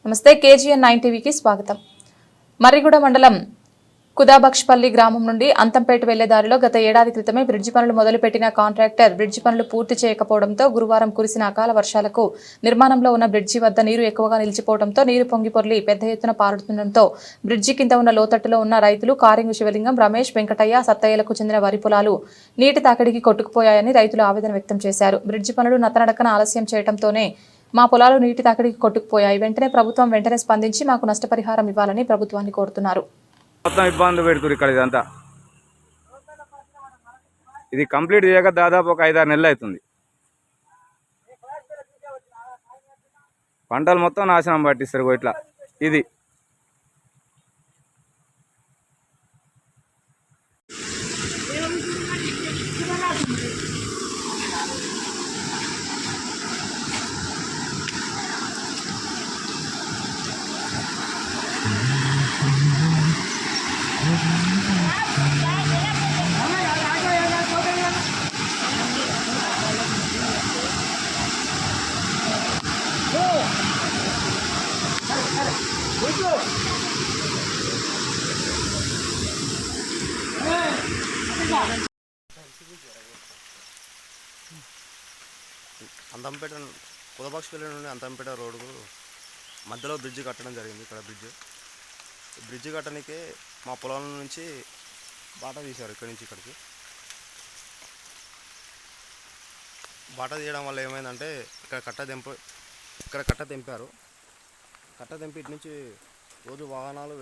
నమస్తే కేజీఎన్ 9 టీవీకి స్వాగతం. మర్రిగూడ మండలం కుదాబక్షపల్లి గ్రామం నుండి అంతంపేట వెళ్లే దారిలో గత ఏడాది క్రితమే బ్రిడ్జి పనులు మొదలుపెట్టిన కాంట్రాక్టర్ బ్రిడ్జి పనులు పూర్తి చేయకపోవడంతో గురువారం కురిసిన అకాల వర్షాలకు నిర్మాణంలో ఉన్న బ్రిడ్జి వద్ద నీరు ఎక్కువగా నిలిచిపోవడంతో నీరు పొంగి పొర్లి పెద్ద ఎత్తున పారుతుండటంతో బ్రిడ్జి కింద ఉన్న లోతట్టులో ఉన్న రైతులు కారింగు శివలింగం, రమేష్, వెంకటయ్య, సత్తయ్యలకు చెందిన వరి పొలాలు నీటి తాకిడికి కొట్టుకుపోయాయని రైతులు ఆవేదన వ్యక్తం చేశారు. బ్రిడ్జి పనులు నత్తనడకన ఆలస్యం చేయడంతోనే మా పొలాలు నీటి తాకిడికి కొట్టుకుపోయాయి. ప్రభుత్వం వెంటనే స్పందించి మాకు నష్టపరిహారం ఇవ్వాలని ప్రభుత్వాన్ని కోరుతున్నారు. మొత్తం ఇబ్బంది పెడుతున్నారు ఇక్కడ. ఇదంతా ఇది కంప్లీట్ చేయక దాదాపు ఒక 5-6 నెలలు అవుతుంది. పంటలు మొత్తం నాశనం పట్టిస్తారు ఇట్లా. ఇది అంతంపేట కుదబక్షపల్లి నుండి అంతంపేట రోడ్డుకు మధ్యలో బ్రిడ్జి కట్టడం జరిగింది. ఇక్కడ బ్రిడ్జి కట్టడానికే మా పొలం నుంచి బాట తీశారు. ఇక్కడి నుంచి ఇక్కడికి బాట తీయడం వల్ల ఏమైందంటే ఇక్కడ కట్ట తెంపారు. కట్ట తెంపి ఇటు నుంచి రోజు వాహనాలు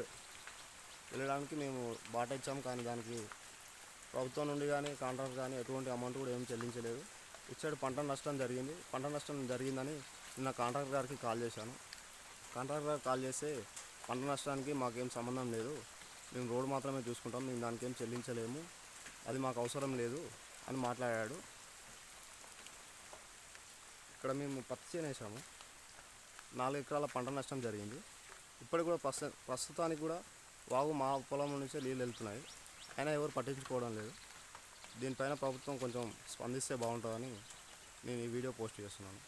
వెళ్ళడానికి మేము బాట ఇచ్చాము. కానీ దానికి ప్రభుత్వం నుండి కానీ కాంట్రాక్ట్ కానీ ఎటువంటి అమౌంట్ కూడా ఏం చెల్లించలేదు. ఇచ్చాడు. పంట నష్టం జరిగిందని నిన్న కాంట్రాక్టర్ గారికి కాల్ చేశాను. కాంట్రాక్టర్ గారికి కాల్ చేస్తే పంట నష్టానికి మాకేం సంబంధం లేదు, మేము రోడ్డు మాత్రమే చూసుకుంటాం, మేము దానికేం చెల్లించలేము, అది మాకు అవసరం లేదు అని మాట్లాడాడు. ఇక్కడ మేము పత్తి చేను వేసాము. 4 ఎకరాల పంట నష్టం జరిగింది. ఇప్పటికి కూడా ప్రస్తుతానికి కూడా వాగు మా పొలం నుంచే నీళ్ళు వెళ్తున్నాయి. అయినా ఎవరు పట్టించుకోవడం లేదు. దీనిపైన ప్రభుత్వం కొంచెం స్పందిస్తే బాగుంటుందని నేను ఈ వీడియో పోస్ట్ చేస్తున్నాను.